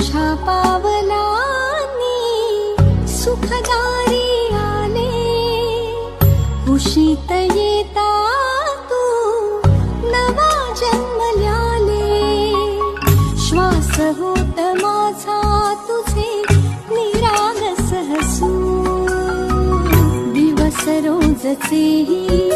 तुझ्या पावलांनी सुखदारी आले, कुशीत येता तू नवा जन्मल्याले. श्वास होत माझा तुझे निरागस हसू, दिवस रोजचेही